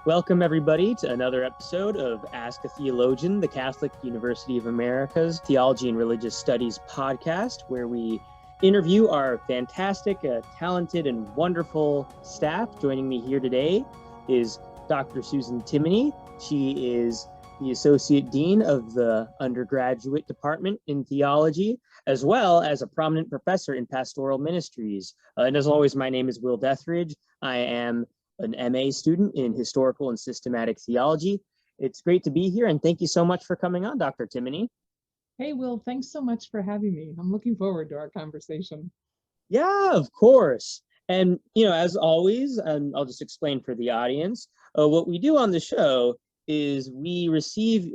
Welcome, everybody, to another episode of Ask a Theologian, the Catholic University of America's Theology and Religious Studies podcast, where we interview our fantastic, talented, and wonderful staff. Joining me here today is Dr. Susan Timoney. She is the Associate Dean of the Undergraduate Department in Theology, as well as a prominent professor in Pastoral Ministries. And as always, my name is Will Deathridge. I am an MA student in Historical and Systematic Theology. It's great to be here, and thank you so much for coming on, Dr. Timoney. Hey, Will, thanks so much for having me. I'm looking forward to our conversation. Yeah, of course. And, as always, I'll just explain for the audience, what we do on the show is we receive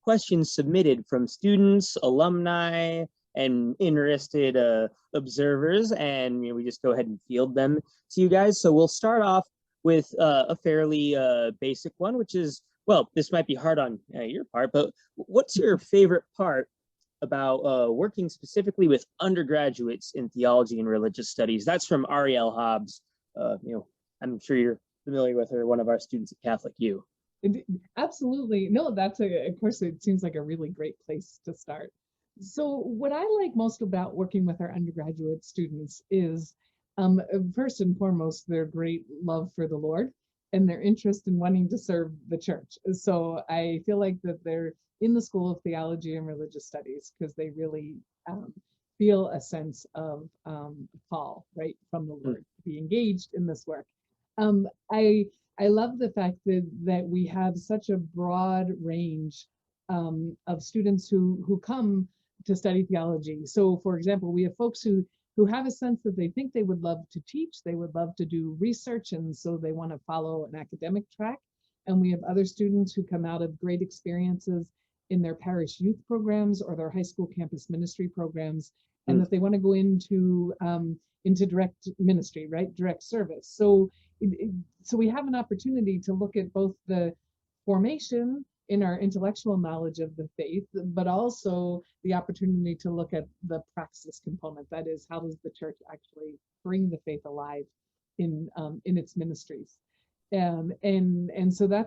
questions submitted from students, alumni, and interested observers, and we just go ahead and field them to you guys. So we'll start off with a fairly basic one, which is, well, this might be hard on your part, but what's your favorite part about working specifically with undergraduates in theology and religious studies? That's from Ariel Hobbs. I'm sure you're familiar with her, one of our students at Catholic U. Absolutely. No, of course, it seems like a really great place to start. So what I like most about working with our undergraduate students is, first and foremost, their great love for the Lord and their interest in wanting to serve the church. So I feel like that they're in the School of Theology and Religious Studies because they really feel a sense of call, right, from the Lord to be engaged in this work. I love the fact that we have such a broad range of students who come to study theology. So, for example, we have folks who have a sense that they think they would love to teach, they would love to do research, and so they want to follow an academic track. And we have other students who come out of great experiences in their parish youth programs or their high school campus ministry programs, and that they want to go into direct ministry, right, direct service. So we have an opportunity to look at both the formation in our intellectual knowledge of the faith, but also the opportunity to look at the praxis component. That is, how does the church actually bring the faith alive in its ministries? And so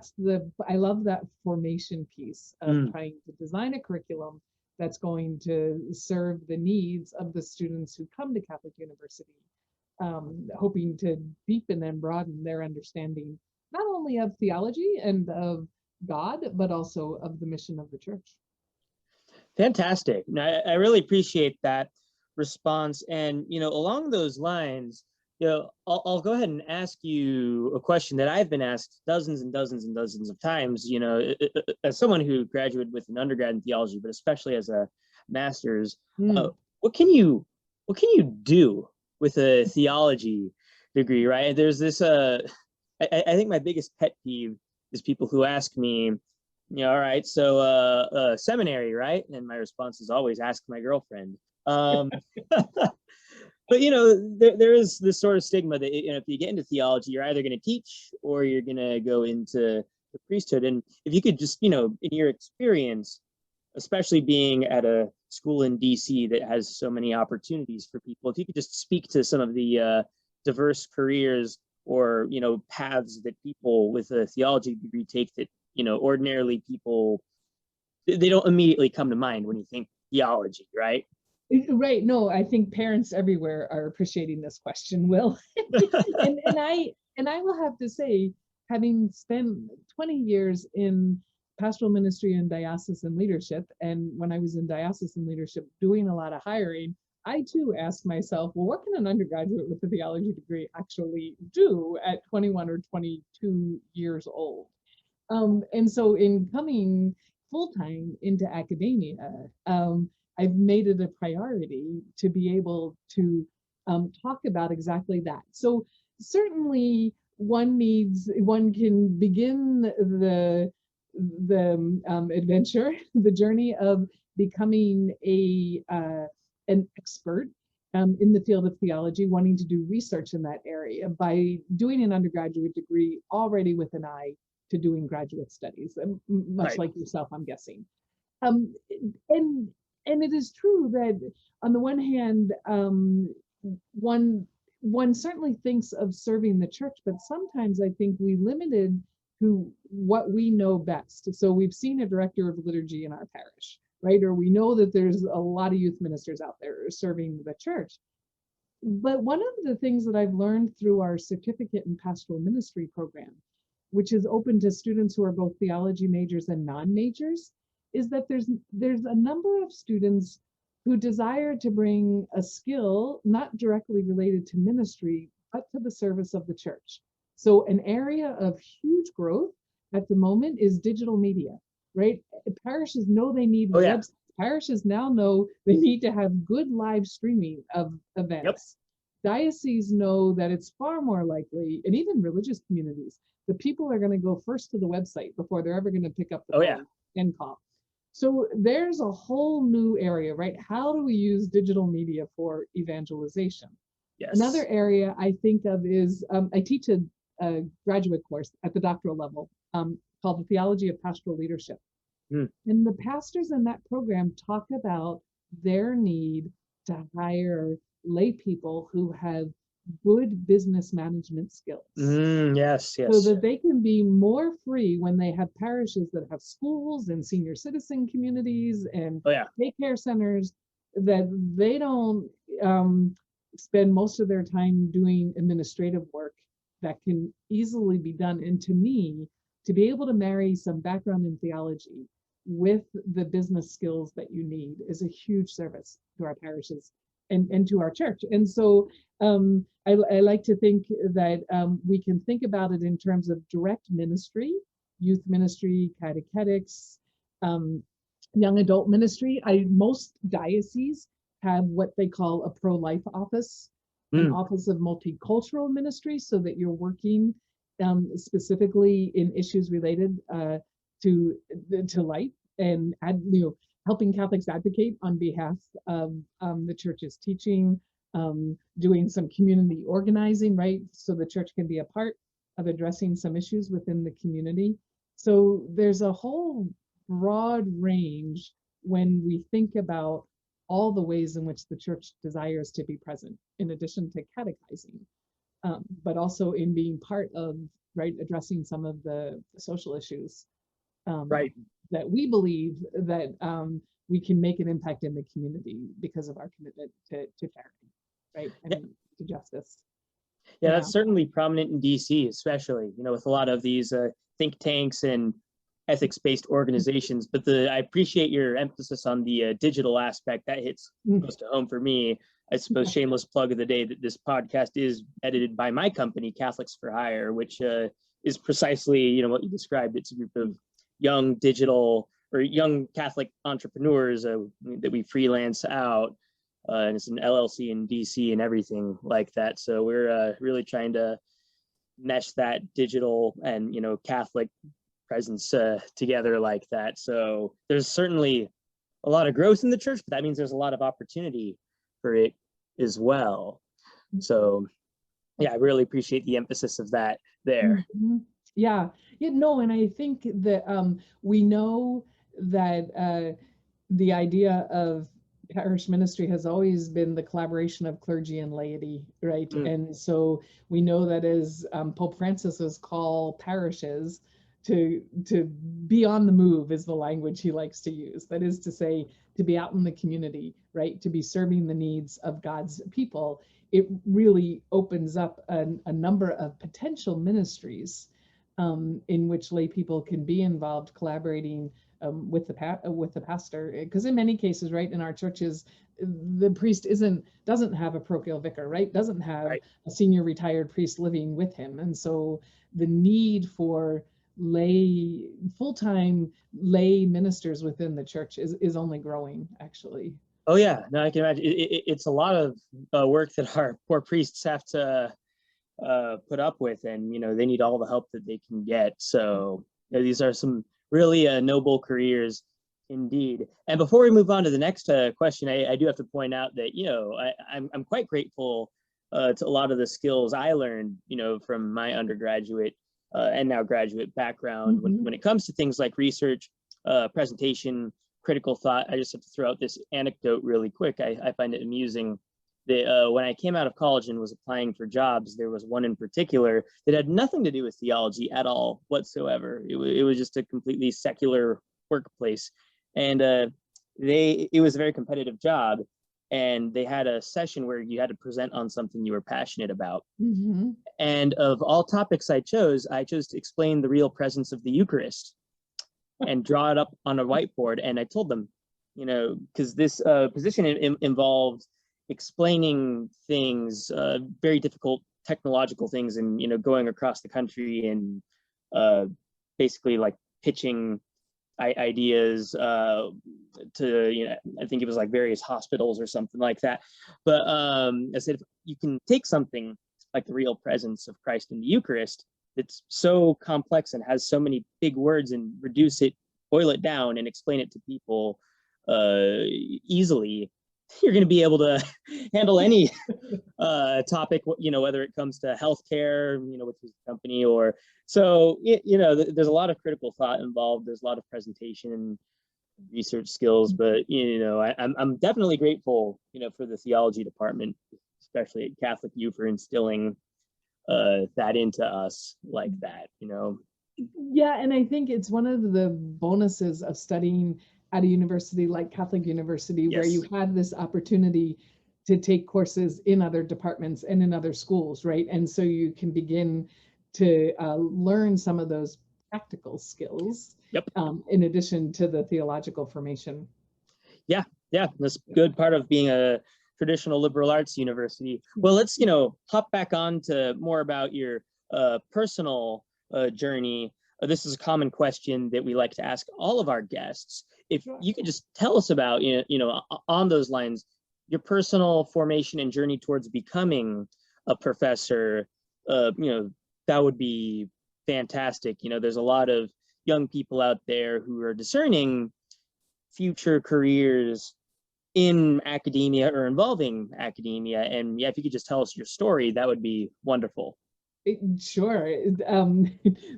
I love that formation piece of trying to design a curriculum that's going to serve the needs of the students who come to Catholic University, hoping to deepen and broaden their understanding, not only of theology and of God, but also of the mission of the church. Fantastic. I really appreciate that response. And, along those lines, I'll go ahead and ask you a question that I've been asked dozens and dozens and dozens of times, as someone who graduated with an undergrad in theology, but especially as a master's. What can you do with a theology degree, right? There's this, I think my biggest pet peeve is people who ask me, all right, so seminary, right? And my response is always, ask my girlfriend. But there is this sort of stigma that if you get into theology, you're either going to teach or you're going to go into the priesthood. And if you could just, in your experience, especially being at a school in DC that has so many opportunities for people, if you could just speak to some of the diverse careers or paths that people with a theology degree take that ordinarily people, they don't immediately come to mind when you think theology, right? Right. No, I think parents everywhere are appreciating this question, Will. and I will have to say, having spent 20 years in pastoral ministry and diocesan leadership, and when I was in diocesan leadership doing a lot of hiring, I too asked myself, well, what can an undergraduate with a theology degree actually do at 21 or 22 years old? And so in coming full-time into academia, I've made it a priority to be able to talk about exactly that. So certainly one can begin the adventure, the journey of becoming an expert in the field of theology, wanting to do research in that area by doing an undergraduate degree already with an eye to doing graduate studies, much Right. like yourself, I'm guessing. And it is true that on the one hand, one certainly thinks of serving the church, but sometimes I think we limited to what we know best. So we've seen a director of liturgy in our parish, right? Or we know that there's a lot of youth ministers out there serving the church. But one of the things that I've learned through our certificate in pastoral ministry program, which is open to students who are both theology majors and non-majors, is that there's a number of students who desire to bring a skill not directly related to ministry, but to the service of the church. So an area of huge growth at the moment is digital media, right? Parishes know they need websites. Parishes now know they need to have good live streaming of events. Dioceses know that it's far more likely, and even religious communities, that people are going to go first to the website before they're ever going to pick up the phone and call. So there's a whole new area, right? How do we use digital media for evangelization? Yes. Another area I think of is, I teach a graduate course at the doctoral level called the Theology of Pastoral Leadership. And the pastors in that program talk about their need to hire lay people who have good business management skills. Yes. So that they can be more free when they have parishes that have schools and senior citizen communities and daycare centers, that they don't spend most of their time doing administrative work that can easily be done. And to me, to be able to marry some background in theology with the business skills that you need is a huge service to our parishes and to our church. And so I like to think that we can think about it in terms of direct ministry, youth ministry, catechetics, young adult ministry. Most dioceses have what they call a pro-life office, an office of multicultural ministry, so that you're working specifically in issues related to life and helping Catholics advocate on behalf of the church's teaching, doing some community organizing, right? So the church can be a part of addressing some issues within the community. So there's a whole broad range when we think about all the ways in which the church desires to be present, in addition to catechizing, but also in being part of, right, addressing some of the social issues that we believe that we can make an impact in the community because of our commitment to charity, right, and to justice. Yeah, that's certainly prominent in DC, especially, with a lot of these think tanks and ethics-based organizations. But I appreciate your emphasis on the digital aspect. That hits close to home for me. I suppose shameless plug of the day that this podcast is edited by my company, Catholics for Hire, which is precisely what you described. It's a group of young digital or young Catholic entrepreneurs that we freelance out. And it's an LLC in DC and everything like that. So we're really trying to mesh that digital and Catholic presence together like that. So there's certainly a lot of growth in the church, but that means there's a lot of opportunity for it as well. So yeah, I really appreciate the emphasis of that there. Yeah, and I think that we know that the idea of parish ministry has always been the collaboration of clergy and laity, right? And so we know that as Pope Francis's call parishes to be on the move is the language he likes to use. That is to say, to be out in the community, right? To be serving the needs of God's people. It really opens up a number of potential ministries in which lay people can be involved, collaborating with the pastor, because in many cases, right, in our churches, the priest doesn't have a parochial vicar, right? Doesn't have a senior retired priest living with him, and so the need for full-time lay ministers within the church is only growing, actually. Oh yeah, no, I can imagine. It's a lot of work that our poor priests have to put up with, and they need all the help that they can get. So these are some really noble careers indeed. And before we move on to the next question, I do have to point out that I'm quite grateful to a lot of the skills I learned from my undergraduate and now graduate background when it comes to things like research, presentation, critical thought. I just have to throw out this anecdote really quick. I find it amusing. when I came out of college and was applying for jobs, there was one in particular that had nothing to do with theology at all whatsoever. It was just a completely secular workplace, and it was a very competitive job, and they had a session where you had to present on something you were passionate about. Mm-hmm. And of all topics I chose to explain the real presence of the Eucharist and draw it up on a whiteboard. And I told them, because this position involved explaining things, very difficult technological things, and going across the country and basically like pitching ideas to I think it was like various hospitals or something like that. But I said, if you can take something like the real presence of Christ in the Eucharist that's so complex and has so many big words, and boil it down and explain it to people easily, you're going to be able to handle any topic, whether it comes to healthcare, which is the company, or so, there's a lot of critical thought involved. There's a lot of presentation and research skills, but, I'm definitely grateful, for the theology department, especially at Catholic U, for instilling that into us like that, Yeah, and I think it's one of the bonuses of studying at a university like Catholic University, Yes. where you had this opportunity to take courses in other departments and in other schools, right? And so you can begin to learn some of those practical skills. Yep. In addition to the theological formation. Yeah, that's a good part of being a traditional liberal arts university. Well, let's hop back on to more about your personal journey. This is a common question that we like to ask all of our guests. If you could just tell us about on those lines, your personal formation and journey towards becoming a professor, that would be fantastic. There's a lot of young people out there who are discerning future careers in academia or involving academia. And if you could just tell us your story, that would be wonderful. Sure.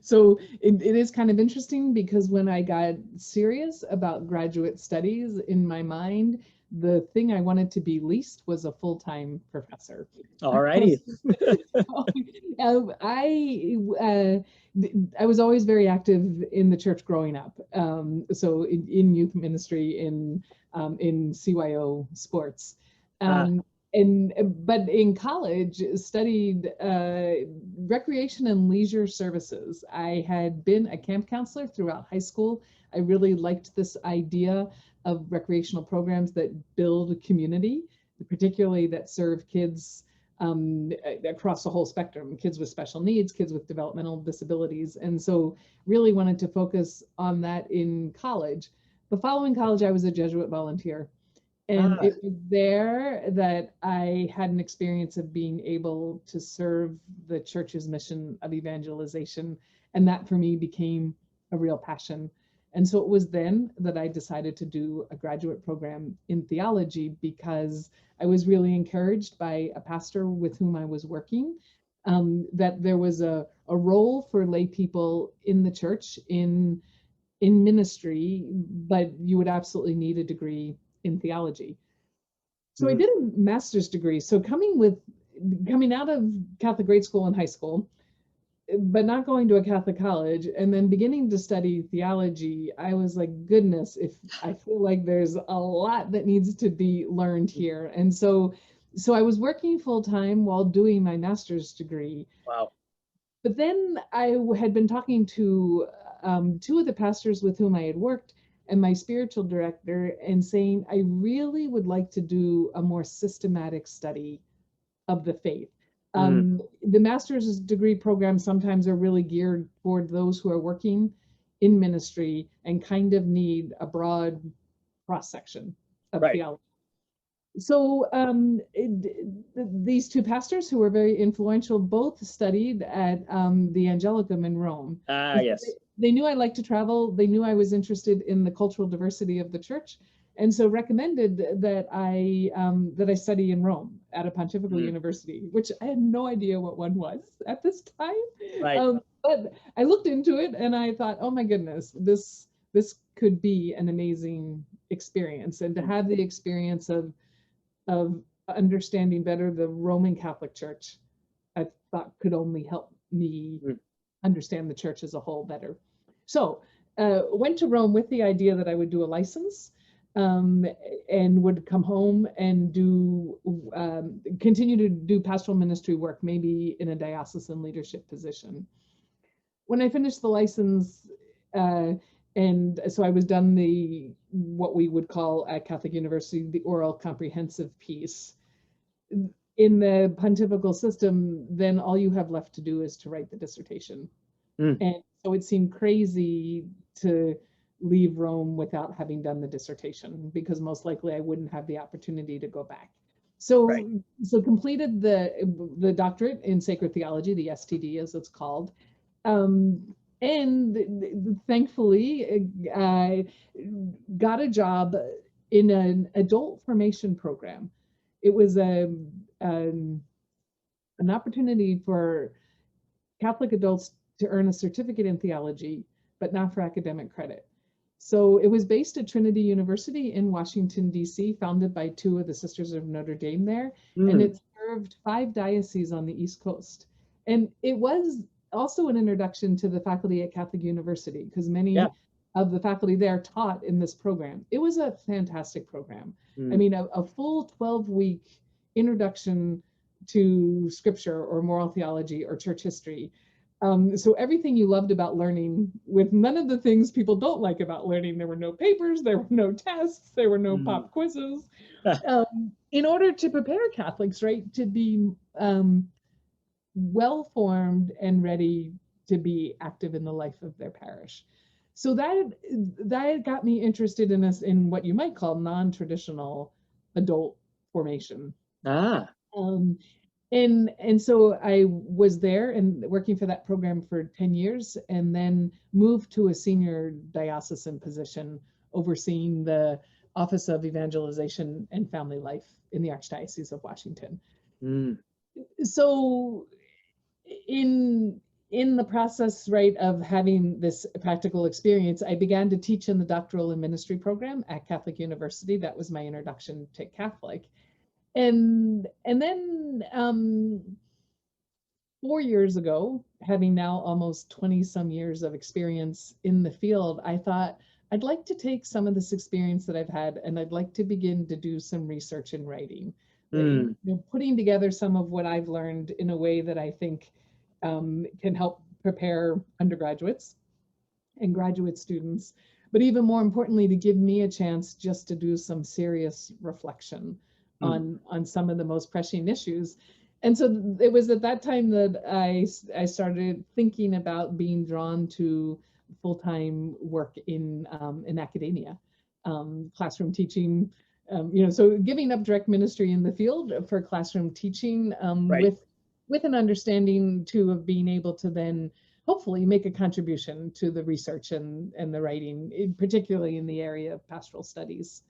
So it is kind of interesting, because when I got serious about graduate studies, in my mind, the thing I wanted to be least was a full-time professor. All righty. I was always very active in the church growing up. So in youth ministry, in CYO sports. But in college, studied recreation and leisure services. I had been a camp counselor throughout high school. I really liked this idea of recreational programs that build community, particularly that serve kids across the whole spectrum, kids with special needs, kids with developmental disabilities. And so really wanted to focus on that in college. But following college, I was a Jesuit volunteer. And it was there that I had an experience of being able to serve the church's mission of evangelization. And that for me became a real passion. And so it was then that I decided to do a graduate program in theology, because I was really encouraged by a pastor with whom I was working, that there was a role for lay people in the church, in ministry, but you would absolutely need a degree in theology. So I did a master's degree. So coming out of Catholic grade school and high school, but not going to a Catholic college, and then beginning to study theology, I was like, goodness, if I feel like there's a lot that needs to be learned here. And so I was working full time while doing my master's degree. Wow. But then I had been talking to two of the pastors with whom I had worked, and my spiritual director, and saying, I really would like to do a more systematic study of the faith. The master's degree programs sometimes are really geared toward those who are working in ministry and kind of need a broad cross-section of theology. So these two pastors, who were very influential, both studied at the Angelicum in Rome. Yes. They knew I liked to travel. They knew I was interested in the cultural diversity of the church, and so recommended that I study in Rome at a pontifical university, which I had no idea what one was at this time. Right. But I looked into it and I thought, oh my goodness, this could be an amazing experience, and to have the experience of understanding better the Roman Catholic Church, I thought could only help me understand the church as a whole better. So went to Rome with the idea that I would do a license, and would come home and do continue to do pastoral ministry work, maybe in a diocesan leadership position. When I finished the license, and so I was done what we would call at Catholic University the oral comprehensive piece. In the pontifical system, then all you have left to do is to write the dissertation. And so it seemed crazy to leave Rome without having done the dissertation, because most likely I wouldn't have the opportunity to go back. So, so completed the doctorate in sacred theology, the STD as it's called. And thankfully, I got a job in an adult formation program. It was an opportunity for Catholic adults to earn a certificate in theology, but not for academic credit. So it was based at Trinity University in Washington, D.C., founded by 2 of the Sisters of Notre Dame there, and it served 5 dioceses on the East Coast. And it was also an introduction to the faculty at Catholic University, because many of the faculty there taught in this program. It was a fantastic program. I mean, a full 12-week introduction to scripture or moral theology or church history. So everything you loved about learning, with none of the things people don't like about learning. There were no papers, there were no tests, there were no pop quizzes. In order to prepare Catholics, right, to be well-formed and ready to be active in the life of their parish. So that got me interested in what you might call non-traditional adult formation. And so I was there and working for that program for 10 years, and then moved to a senior diocesan position overseeing the Office of Evangelization and Family Life in the Archdiocese of Washington. So in the process, right, of having this practical experience, I began to teach in the Doctoral and Ministry program at Catholic University. That was my introduction to Catholic. And then 4 years ago, having now almost 20 some years of experience in the field, I thought I'd like to take some of this experience that I've had, and I'd like to begin to do some research and writing, you know, putting together some of what I've learned in a way that I think can help prepare undergraduates and graduate students, but even more importantly, to give me a chance just to do some serious reflection on some of the most pressing issues. And so it was at that time that I started thinking about being drawn to full-time work in academia, classroom teaching, you know, so giving up direct ministry in the field for classroom teaching, with an understanding too of being able to then hopefully make a contribution to the research and the writing, particularly in the area of pastoral studies.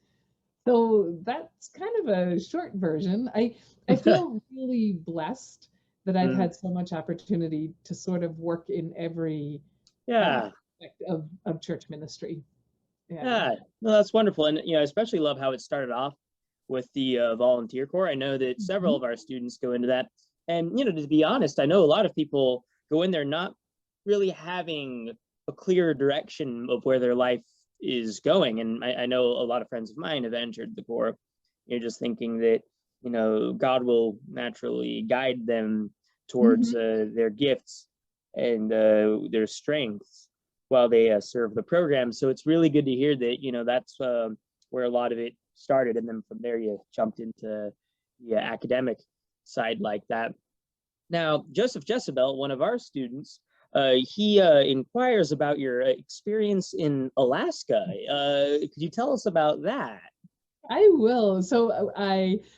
So that's kind of a short version. I feel really blessed that I've had so much opportunity to sort of work in every aspect of church ministry. No, that's wonderful. And, you know, I especially love how it started off with the volunteer corps. I know that several of our students go into that. And, you know, to be honest, I know a lot of people go in there not really having a clear direction of where their life is going. And I know a lot of friends of mine have entered the corps, you know, just thinking that, you know, God will naturally guide them towards their gifts and their strengths while they serve the program. So it's really good to hear that, you know, that's where a lot of it started. And then from there, you jumped into the academic side like that. Now, Joseph Jezebel, one of our students, he inquires about your experience in Alaska. Could you tell us about that? I will. So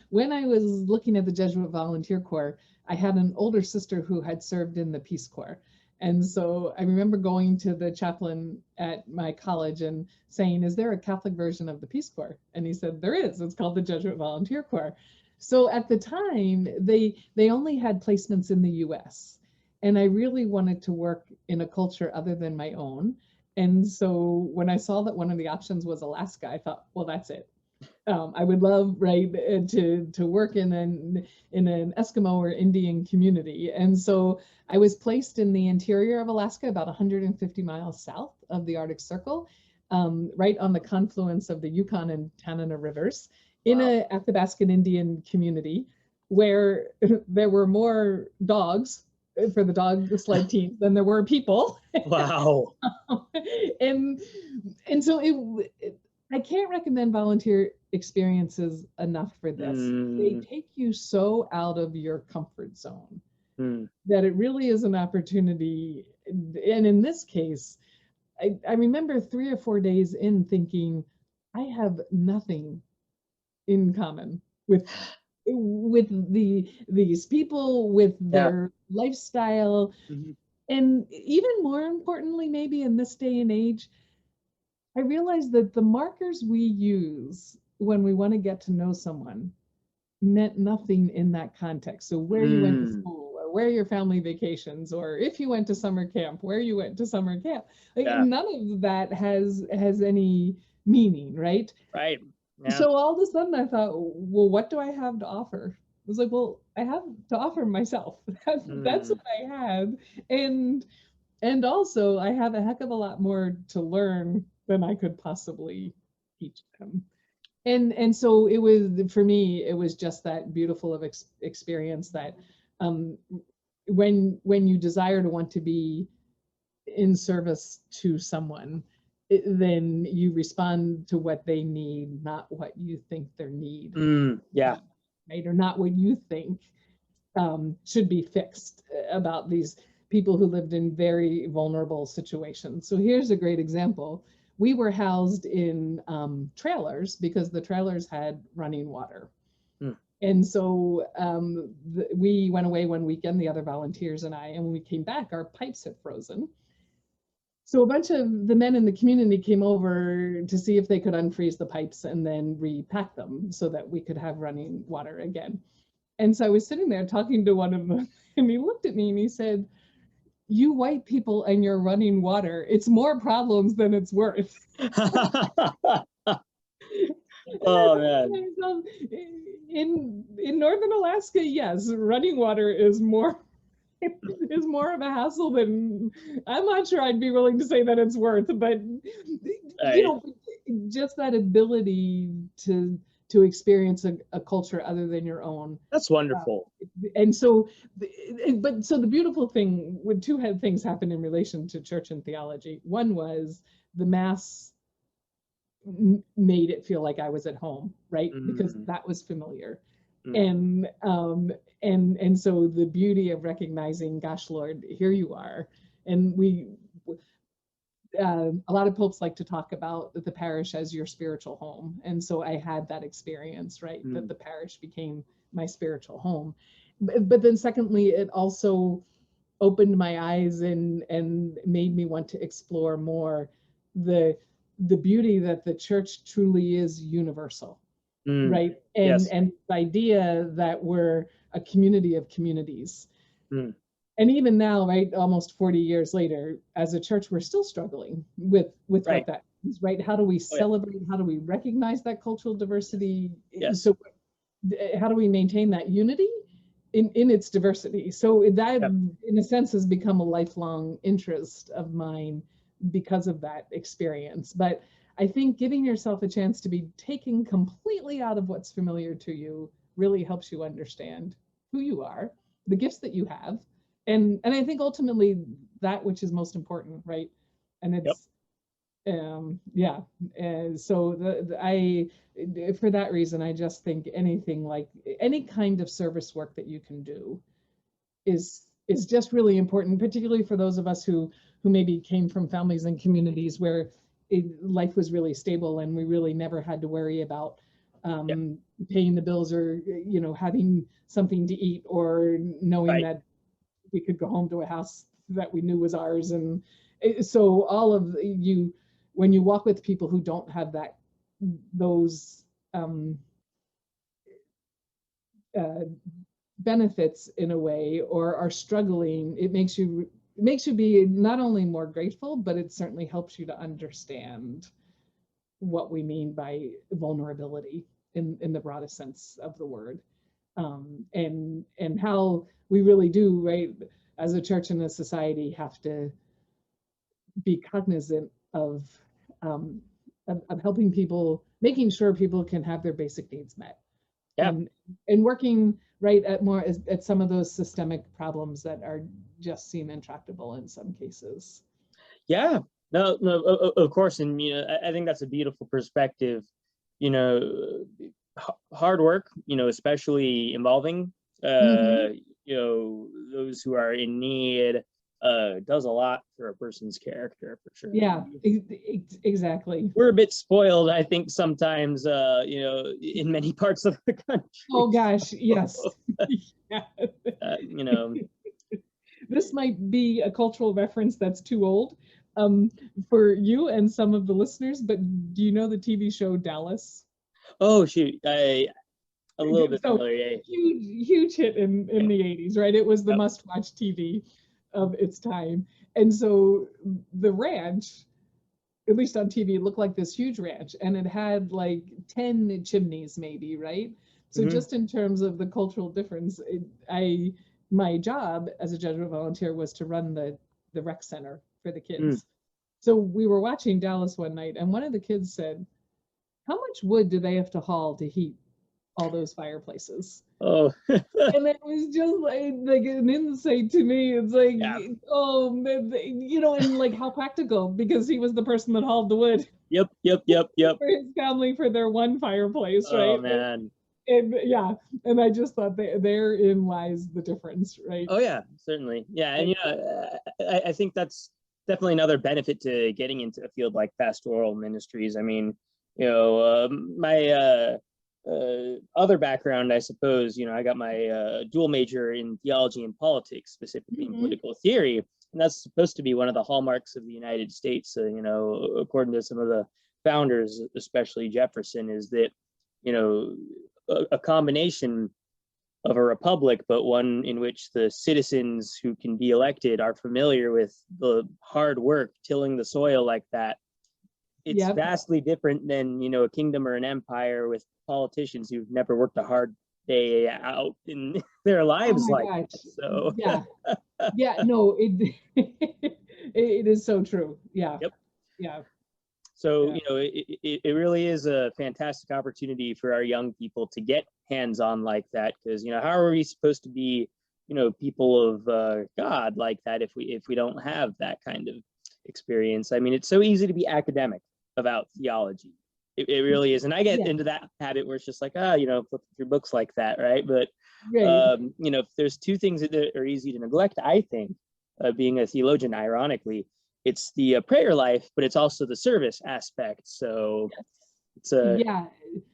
when I was looking at the Jesuit Volunteer Corps, I had an older sister who had served in the Peace Corps. And so I remember going to the chaplain at my college and saying, is there a Catholic version of the Peace Corps? And he said, there is. It's called the Jesuit Volunteer Corps. So at the time, they only had placements in the US. And I really wanted to work in a culture other than my own. And so when I saw that one of the options was Alaska, I thought, well, that's it. I would love, right, to work in an Eskimo or Indian community. And so I was placed in the interior of Alaska, about 150 miles south of the Arctic Circle, right on the confluence of the Yukon and Tanana rivers, in Wow. a Athabascan Indian community where there were more dogs for the dog sled team than there were people. Wow. and so I can't recommend volunteer experiences enough for this. They Mm, take you so out of your comfort zone mm, that it really is an opportunity. And in this case, I remember 3 or 4 days in thinking, I have nothing in common with these people, with yeah. their lifestyle, Mhm. and even more importantly, maybe in this day and age, I realized that the markers we use when we want to get to know someone meant nothing in that context. So where you went to Mm, school, or where your family vacations, or if you went to summer camp, where you went to summer camp, like yeah. none of that has any meaning, right? Right. Yeah. So all of a sudden I thought, well, what do I have to offer? I was like, well, I have to offer myself. That's Mm, what I had. And also I have a heck of a lot more to learn than I could possibly teach them. And so it was, for me, it was just that beautiful of experience that um, when you desire to want to be in service to someone, then you respond to what they need, not what you think their need, yeah. right? Or not what you think should be fixed about these people who lived in very vulnerable situations. So here's a great example. We were housed in trailers because the trailers had running water. Mm, And so we went away one weekend, the other volunteers and I, and when we came back, our pipes had frozen. So a bunch of the men in the community came over to see if they could unfreeze the pipes and then repack them so that we could have running water again. And so I was sitting there talking to one of them, and he looked at me and he said, "You white people and your running water, it's more problems than it's worth." And I Oh thought to man. myself, in northern Alaska, yes, running water is more is more of a hassle than, I'm not sure I'd be willing to say that it's worth, but you Right. know, just that ability to experience a culture other than your own. That's Uh, wonderful. and so, but so the beautiful thing, when two things happened in relation to church and theology. One was the mass made it feel like I was at home, right? Because Mm, that was familiar. mm, And so the beauty of recognizing, gosh, Lord, here you are. And a lot of popes like to talk about the parish as your spiritual home. And so I had that experience, right? That mm, the parish became my spiritual home. But then secondly, it also opened my eyes and made me want to explore more the beauty that the church truly is universal, mm. right? Yes. And the idea that we're a community of communities. Mm, And even now, right, almost 40 years later, as a church, we're still struggling with what right. that is, right? How do we Oh yeah. celebrate? How do we recognize that cultural diversity? Yes. So how do we maintain that unity in its diversity? So that, Yep. in a sense, has become a lifelong interest of mine because of that experience. But I think giving yourself a chance to be taken completely out of what's familiar to you really helps you understand who you are, the gifts that you have, and I think ultimately that which is most important, right? And Yep. it's yeah. And so I, for that reason, I just think anything like any kind of service work that you can do is just really important, particularly for those of us who maybe came from families and communities where life was really stable and we really never had to worry about Yep. paying the bills, or having something to eat, or knowing Right. that we could go home to a house that we knew was ours. And so all of you, when you walk with people who don't have those um, uh, benefits in a way, or are struggling, it makes you be not only more grateful, but it certainly helps you to understand what we mean by vulnerability. in the broadest sense of the word, and how we really do, right, as a church and a society, have to be cognizant um, of helping people, making sure people can have their basic needs met, Yeah. and working right at more at some of those systemic problems that are just seem intractable in some cases. Yeah. No, no, of course. And, I think that's a beautiful perspective. You know, hard work, especially involving, Hmm. those who are in need, does a lot for a person's character, for sure. Yeah, exactly. We're a bit spoiled, I think, sometimes, in many parts of the country. Oh gosh, yes. Yeah. You know, This might be a cultural reference that's too old um, for you and some of the listeners, but do you know the TV show Dallas? oh shoot, a little bit So familiar. huge hit in the 80s, right? It was the Yep. must-watch TV of its time. And so the ranch, at least on TV, it looked like this huge ranch, and it had like 10 chimneys, maybe, right? So Mhm. just in terms of the cultural difference, my job as a Jesuit volunteer was to run the rec center for the Mm. kids. So we were watching Dallas one night, and one of the kids said, "How much wood do they have to haul to heat all those fireplaces?" Oh, And it was just like an insight to me. It's like, yeah. oh, and like how practical, because he was the person that hauled the wood Yep, yep, yep, yep. for his family for their one fireplace, Oh right? man. And yeah, and I just thought therein lies the difference, right? Oh yeah, certainly. Yeah, and Like, I think that's definitely another benefit to getting into a field like pastoral ministries. I mean, my other background, I suppose, I got my dual major in theology and politics, specifically in mhm. political theory, and that's supposed to be one of the hallmarks of the United States. So, according to some of the founders, especially Jefferson, is that, a combination of a republic, but one in which the citizens who can be elected are familiar with the hard work tilling the soil like that. It's Yep. vastly different than, a kingdom or an empire with politicians who've never worked a hard day out in their Oh lives my like gosh. that. So, Yeah. Yeah. No, it is so true. Yeah. yep. Yeah. So, Yeah. it really is a fantastic opportunity for our young people to get hands on like that. Because, how are we supposed to be, people of God like that if we don't have that kind of experience? I mean, it's so easy to be academic about theology. It really is. And I get Yeah. into that habit where it's just like, flipping through books like that, right? But, Right. if there's two things that are easy to neglect, I think, being a theologian, ironically, it's the prayer life, but it's also the service aspect. So it's a Yeah.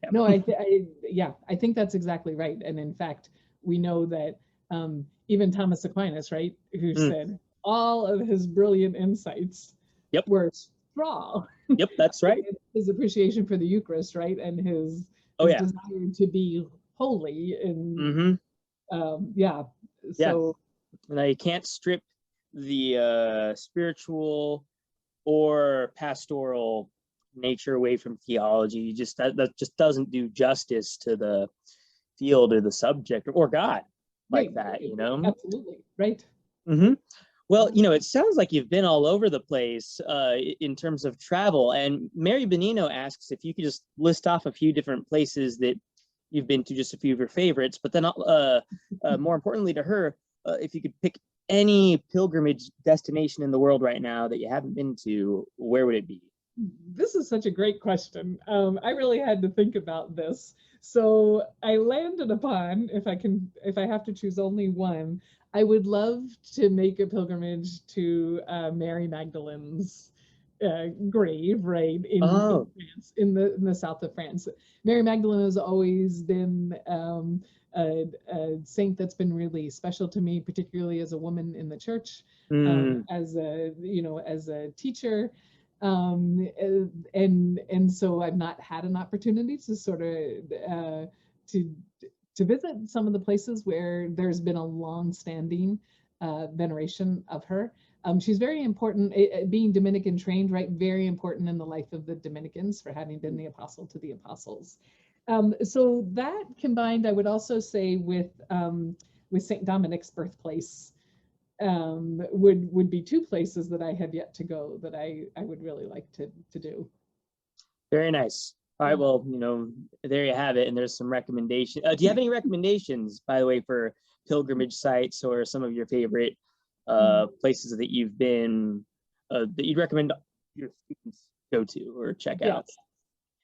yeah. No, yeah, I think that's exactly right. And in fact, we know that even Thomas Aquinas, right, who Mm, said all of his brilliant insights yep, were straw. yep, that's right. His appreciation for the Eucharist, right, and Oh his yeah. desire to be holy, and Mm-hmm. yeah. Yeah. So Now you can't strip the spiritual or pastoral nature away from theology. That just doesn't do justice to the field or the subject or God like right, that. absolutely, right. Mm-hmm. Well, Yeah. it sounds like you've been all over the place in terms of travel. And Mary Benino asks if you could just list off a few different places that you've been to, just a few of your favorites. But then, more importantly to her, if you could pick any pilgrimage destination in the world right now that you haven't been to, where would it be? This is such a great question. I really had to think about this. So I landed upon, if I have to choose only one, I would love to make a pilgrimage to Mary Magdalene's grave, right, in Oh, France, in the south of France. Mary Magdalene has always been a saint that's been really special to me, particularly as a woman in the church, mm, as as a teacher, and so I've not had an opportunity to sort of to to visit some of the places where there's been a long-standing veneration of her. She's very important, being Dominican trained, right? Very important in the life of the Dominicans for having been the apostle to the apostles. So that combined, I would also say with St. Dominic's birthplace, would be two places that I have yet to go that I would really like to do. Very nice. All right, well, there you have it. And there's some recommendations. Do you have any recommendations, by the way, for pilgrimage sites or some of your favorite places that you've been, that you'd recommend your students go to or check out?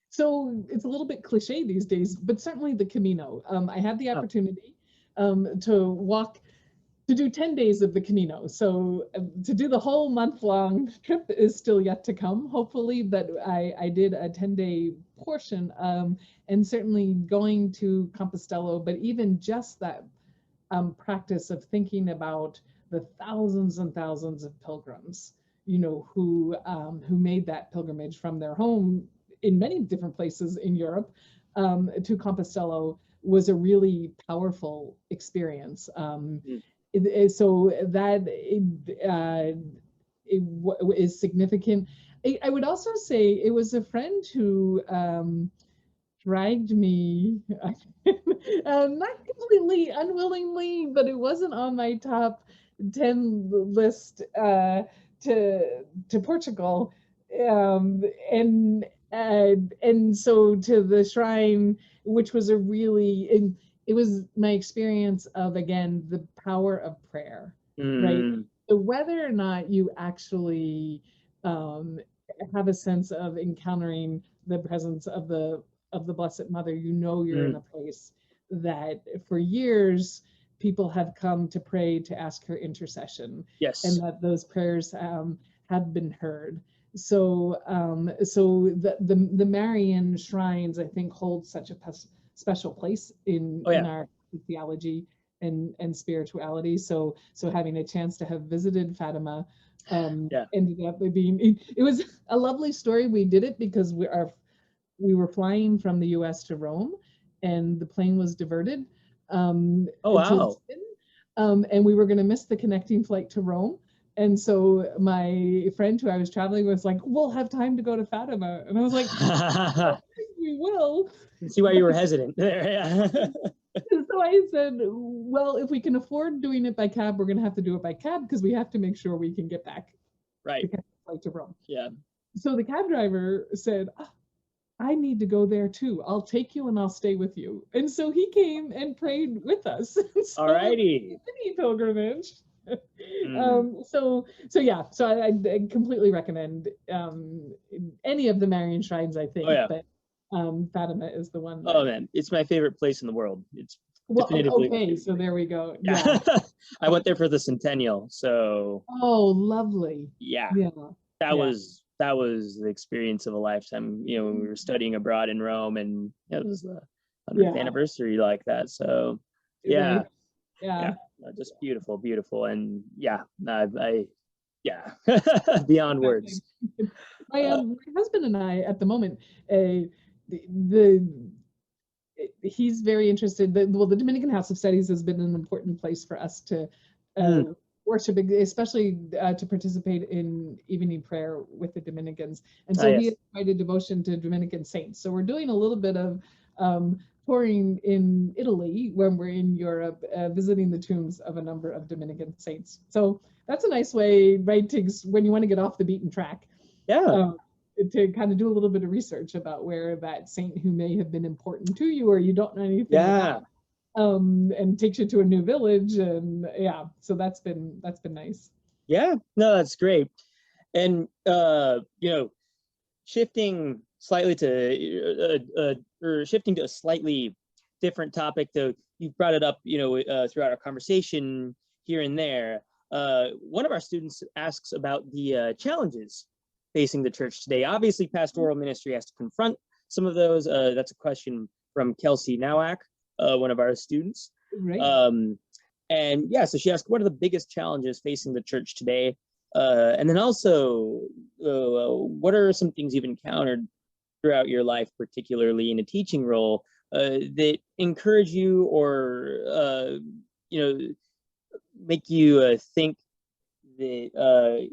So it's a little bit cliche these days, but certainly the Camino. I had the opportunity to do 10 days of the Camino. So to do the whole month-long trip is still yet to come, hopefully, but I did a 10-day portion, and certainly going to Compostela, but even just that practice of thinking about the thousands and thousands of pilgrims, who made that pilgrimage from their home in many different places in Europe to Compostela was a really powerful experience. So that is significant. I would also say it was a friend who dragged me, not completely unwillingly, but it wasn't on my top 10 list to Portugal, and so to the shrine, which was it was my experience of, again, the power of prayer, right? So whether or not you actually have a sense of encountering the presence of the Blessed Mother, you're in a place that for years people have come to pray to ask her intercession. Yes. And that those prayers have been heard. So the Marian shrines, I think, hold such a special place in our theology and spirituality. So having a chance to have visited Fatima ended up being, it was a lovely story. We did it because we were flying from the US to Rome, and the plane was diverted. And we were going to miss the connecting flight to Rome. And so my friend who I was traveling with was like, we'll have time to go to Fatima. And I was like, I think we will. See why you were hesitant. So I said, well, if we can afford doing it by cab, we're going to have to do it by cab because we have to make sure we can get back to Rome. Yeah. So the cab driver said, I need to go there too. I'll take you and I'll stay with you. And so he came and prayed with us. So alrighty. Mini pilgrimage. So I completely recommend any of the Marian shrines, I think. But Fatima is the one. Man, it's my favorite place in the world. It's definitively. Okay, so there we go. Yeah. I went there for the centennial, so. Oh, lovely. Yeah. That was the experience of a lifetime. When we were studying abroad in Rome, and it was the 100th anniversary like that. So, yeah. Just beautiful, and beyond words. My husband and I, at the moment, he's very interested. The Dominican House of Studies has been an important place for us to worship, especially to participate in evening prayer with the Dominicans. And so he has invited devotion to Dominican saints. So we're doing a little bit of touring in Italy when we're in Europe, visiting the tombs of a number of Dominican saints. So that's a nice way, right, when you want to get off the beaten track. Yeah. To kind of do a little bit of research about where that saint who may have been important to you or you don't know anything about, and takes you to a new village, and so that's been nice. Yeah, no, that's great. And shifting slightly to shifting to a slightly different topic, though you've brought it up throughout our conversation here and there. One of our students asks about the challenges facing the church today. Obviously, pastoral ministry has to confront some of those. That's a question from Kelsey Nowak, one of our students. Right. So she asked, what are the biggest challenges facing the church today? And then also, what are some things you've encountered throughout your life, particularly in a teaching role, that encourage you or make you think that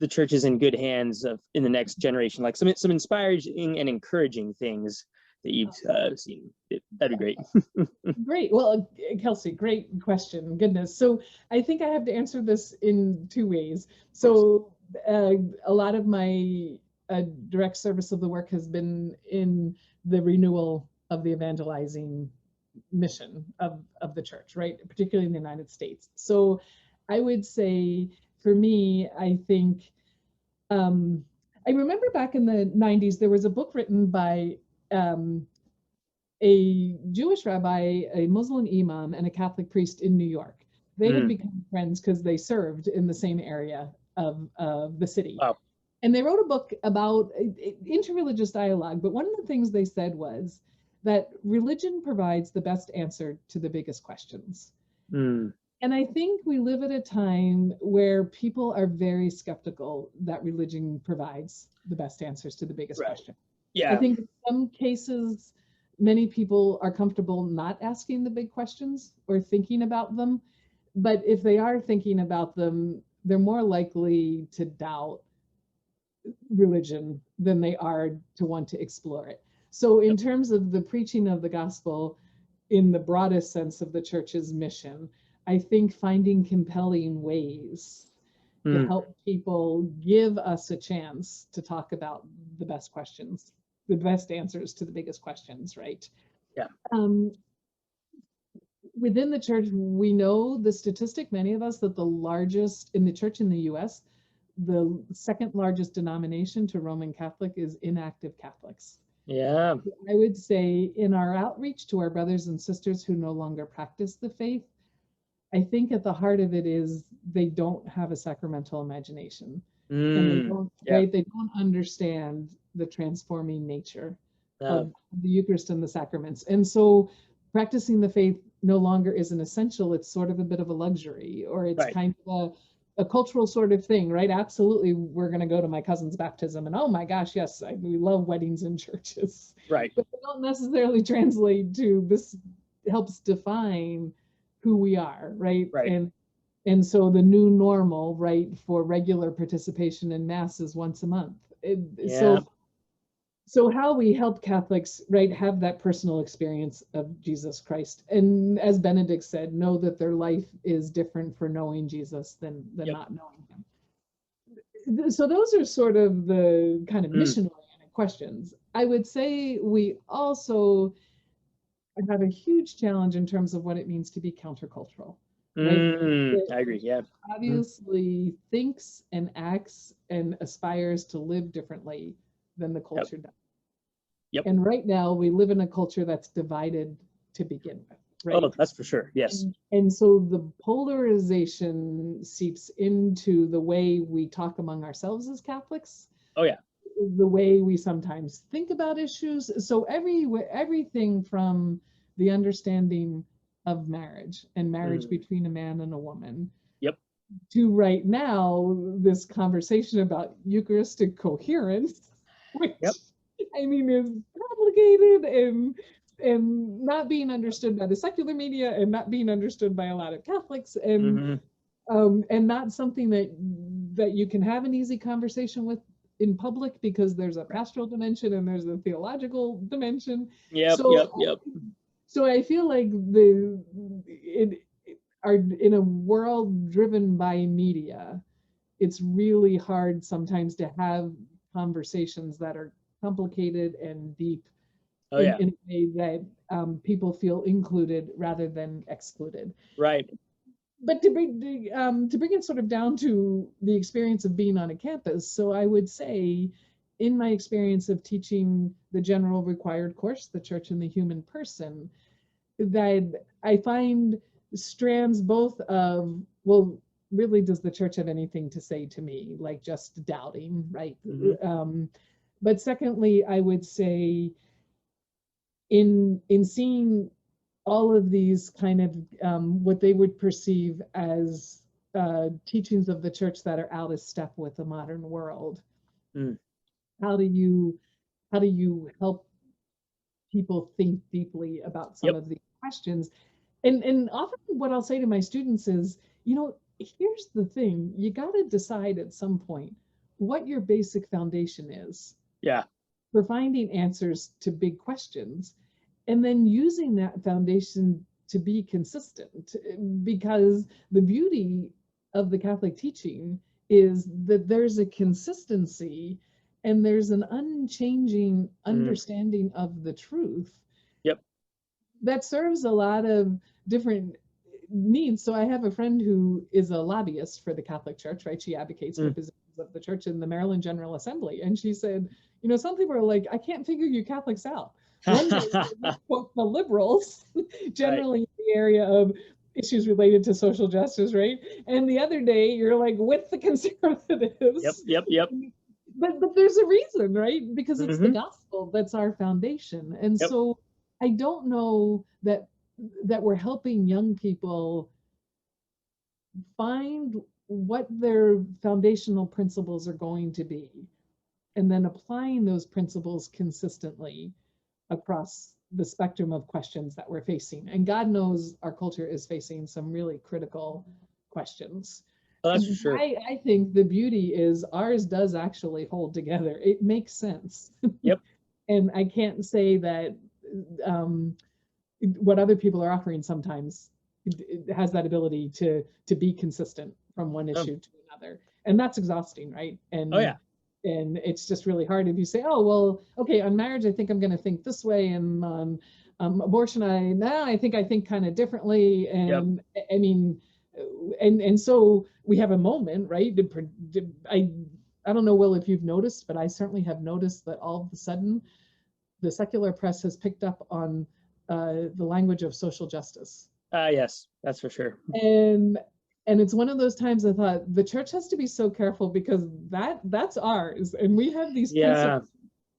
the church is in good hands in the next generation, like some inspiring and encouraging things that you've seen? That'd be great. Great. Well, Kelsey, great question. Goodness. So I think I have to answer this in two ways. So a lot of my direct service of the work has been in the renewal of the evangelizing mission of the church, right? Particularly in the United States. So I would say for me, I think I remember back in the 90s, there was a book written by a Jewish rabbi, a Muslim imam, and a Catholic priest in New York. They had become friends because they served in the same area of the city. Wow. And they wrote a book about interreligious dialogue. But one of the things they said was that religion provides the best answer to the biggest questions. And I think we live at a time where people are very skeptical that religion provides the best answers to the biggest question. Yeah. I think in some cases, many people are comfortable not asking the big questions or thinking about them. But if they are thinking about them, they're more likely to doubt religion than they are to want to explore it. So in terms of the preaching of the gospel, in the broadest sense of the church's mission, I think finding compelling ways to help people give us a chance to talk about the best questions, the best answers to the biggest questions, right? Yeah. Within the church, we know the statistic, many of us, that the largest in the church in the US, the second largest denomination to Roman Catholic is inactive Catholics. Yeah. I would say in our outreach to our brothers and sisters who no longer practice the faith, I think at the heart of it is they don't have a sacramental imagination. And they don't, right? They don't understand the transforming nature of the Eucharist and the sacraments. And so practicing the faith no longer is an essential. It's sort of a bit of a luxury, or it's kind of a cultural sort of thing, right? Absolutely, we're going to go to my cousin's baptism, and oh my gosh, yes, we love weddings in churches. Right. But they don't necessarily translate to this helps define who we are, right? And so the new normal, right, for regular participation in Mass is once a month. So how we help Catholics, right, have that personal experience of Jesus Christ. And as Benedict said, know that their life is different for knowing Jesus than not knowing him. So those are sort of the kind of mission-oriented questions. I would say we also have a huge challenge in terms of what it means to be countercultural. Right? I agree. Yeah. Obviously thinks and acts and aspires to live differently than the culture does. And right now we live in a culture that's divided to begin with. Right? Oh, that's for sure. Yes. And so the polarization seeps into the way we talk among ourselves as Catholics. Oh yeah. The way we sometimes think about issues. So everything from the understanding of marriage and marriage between a man and a woman to right now this conversation about Eucharistic coherence, which I mean is complicated and not being understood by the secular media and not being understood by a lot of Catholics, and not something that you can have an easy conversation with in public, because there's a pastoral dimension and there's a theological dimension. So I feel like in a world driven by media, it's really hard sometimes to have conversations that are complicated and deep in a way that people feel included rather than excluded. Right. But to bring it sort of down to the experience of being on a campus, so I would say, in my experience of teaching the general required course, The Church and the Human Person, that I find strands both of, well, really, does the church have anything to say to me? Like just doubting, right? But secondly, I would say in seeing all of these kind of what they would perceive as teachings of the church that are out of step with the modern world. How do you help people think deeply about some of these questions? And often what I'll say to my students is, here's the thing, you got to decide at some point what your basic foundation is. Yeah. for finding answers to big questions, and then using that foundation to be consistent. Because the beauty of the Catholic teaching is that there's a consistency and there's an unchanging understanding of the truth. Yep. That serves a lot of different needs. So I have a friend who is a lobbyist for the Catholic Church, right? She advocates for positions of the church in the Maryland General Assembly. And she said, you know, some people are like, I can't figure you Catholics out. One day, quote, the liberals, generally in the area of issues related to social justice, right? And the other day, you're like with the conservatives. Yep. But there's a reason, right? Because it's the gospel that's our foundation. And so I don't know that we're helping young people find what their foundational principles are going to be, and then applying those principles consistently across the spectrum of questions that we're facing. And God knows our culture is facing some really critical questions. Oh, that's for sure. I think the beauty is ours does actually hold together. It makes sense. Yep. And I can't say that what other people are offering sometimes it has that ability to be consistent from one issue to another. And that's exhausting, right? And and it's just really hard if you say, oh, well, okay, on marriage, I think I'm going to think this way, and on abortion, I think kind of differently. And I mean, and so we have a moment, right? I don't know, Will, if you've noticed, but I certainly have noticed that all of a sudden, the secular press has picked up on the language of social justice. Yes, that's for sure. And it's one of those times I thought the church has to be so careful, because that's ours. And we have these principles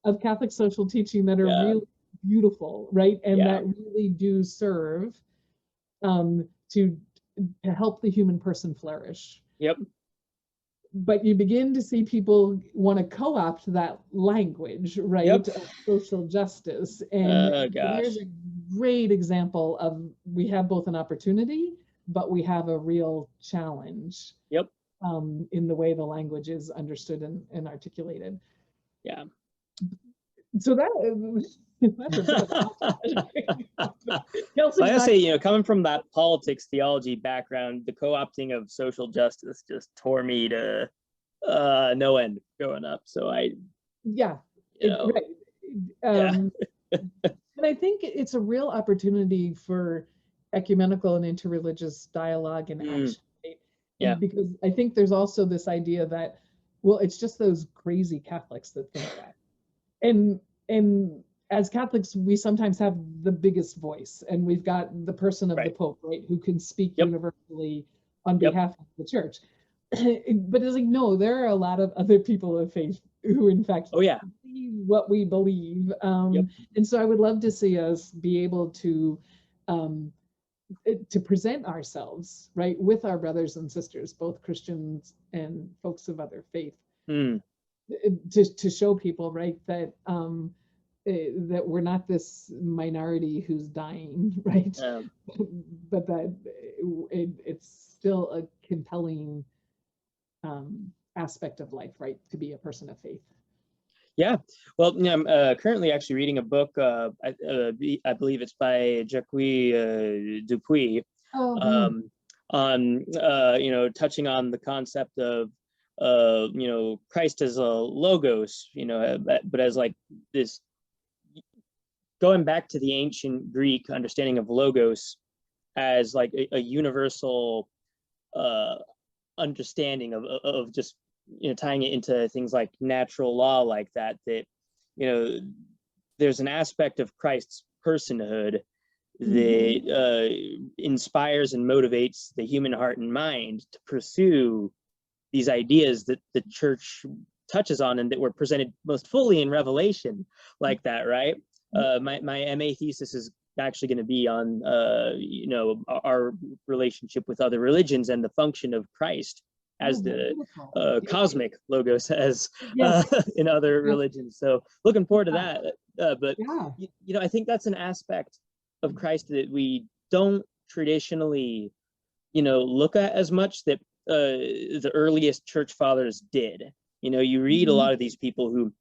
of Catholic social teaching that are really beautiful, right? And that really do serve to help the human person flourish. Yep. But you begin to see people want to co-opt that language, right? Of social justice. And there's a great example of, we have both an opportunity, but we have a real challenge in the way the language is understood and articulated. Yeah. So that's a bit of I gotta say, you know, coming from that politics theology background, the co-opting of social justice just tore me to no end growing up. So and I think it's a real opportunity for ecumenical and interreligious dialogue and action. Right? Because I think there's also this idea that, well, it's just those crazy Catholics that think that. And as Catholics, we sometimes have the biggest voice, and we've got the person of the Pope, right, who can speak universally on behalf of the church. But it's like, no, there are a lot of other people of faith who, in fact, believe what we believe. And so I would love to see us be able to present ourselves, right, with our brothers and sisters, both Christians and folks of other faith, to show people, right, that that we're not this minority who's dying, right, but that it's still a compelling aspect of life, right, to be a person of faith. Yeah, well, you know, I'm currently actually reading a book. I believe it's by Jacques Dupuy, on you know, touching on the concept of you know, Christ as a logos, you know, but as like this, going back to the ancient Greek understanding of logos as like a universal understanding of just, you know, tying it into things like natural law, like that, you know, there's an aspect of Christ's personhood that inspires and motivates the human heart and mind to pursue these ideas that the church touches on and that were presented most fully in Revelation, like that, right? My MA thesis is actually going to be on you know, our relationship with other religions and the function of Christ as the cosmic logos as in other religions. So looking forward to that. But you know, I think that's an aspect of Christ that we don't traditionally, you know, look at as much that the earliest church fathers did. You know, you read a lot of these people who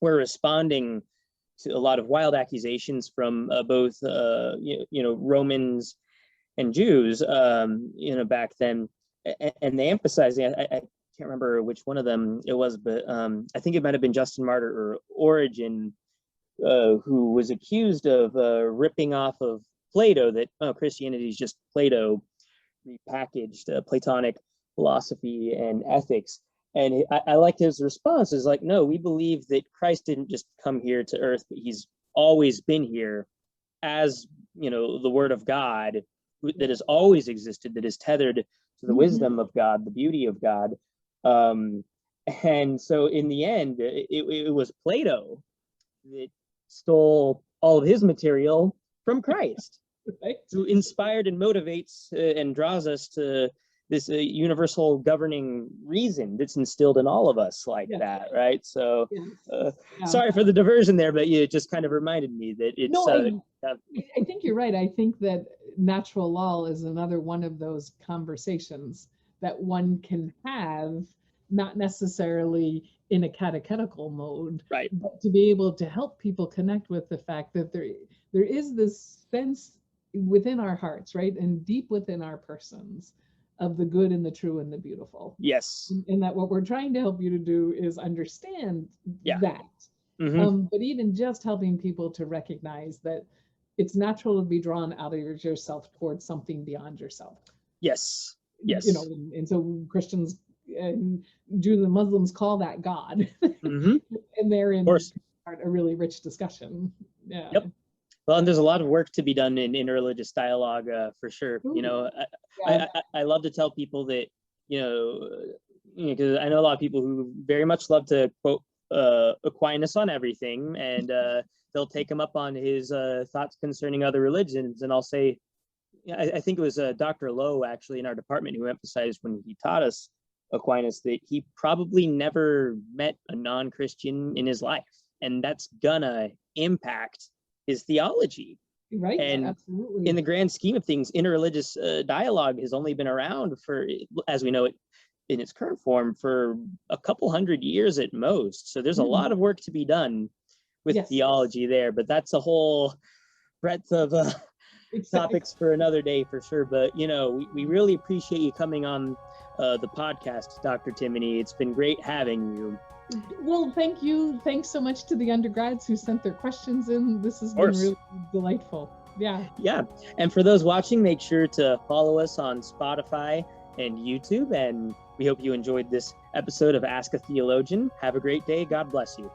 we're responding to a lot of wild accusations from both Romans and Jews, back then, and they emphasized. I can't remember which one of them it was, but I think it might have been Justin Martyr or Origen, who was accused of ripping off of Plato, that Christianity is just Plato repackaged, Platonic philosophy and ethics. And I liked his response is like, no, we believe that Christ didn't just come here to earth, but he's always been here as, the word of God that has always existed, that is tethered to the wisdom of God, the beauty of God. And so in the end, it was Plato that stole all of his material from Christ, Right. who inspired and motivates and draws us to this universal governing reason that's instilled in all of us like that, right? So sorry for the diversion there, but it just kind of reminded me that it's... No, I think you're right. I think that natural law is another one of those conversations that one can have, not necessarily in a catechetical mode, right, but to be able to help people connect with the fact that there is this sense within our hearts, right, and deep within our persons, of the good and the true and the beautiful. Yes. And that what we're trying to help you to do is understand that. But even just helping people to recognize that it's natural to be drawn out of yourself towards something beyond yourself. Yes. Yes. And so Christians and Jews and Muslims call that God. And therein a really rich discussion. Yeah. Yep. Well, and there's a lot of work to be done in interreligious dialogue, for sure. Ooh. I love to tell people that, because I know a lot of people who very much love to quote Aquinas on everything, and they'll take him up on his thoughts concerning other religions. And I'll say, I think it was Dr. Lowe, actually, in our department, who emphasized when he taught us Aquinas that he probably never met a non-Christian in his life, and that's gonna impact his theology. Right. And absolutely. In the grand scheme of things, interreligious dialogue has only been around for, as we know it in its current form, for a couple hundred years at most. So there's a lot of work to be done with theology there, but that's a whole breadth of topics for another day for sure. But, we really appreciate you coming on the podcast, Dr. Timoney. It's been great having you. Well, thank you. Thanks so much to the undergrads who sent their questions in. This has been really delightful. Yeah. Yeah. And for those watching, make sure to follow us on Spotify and YouTube. And we hope you enjoyed this episode of Ask a Theologian. Have a great day. God bless you.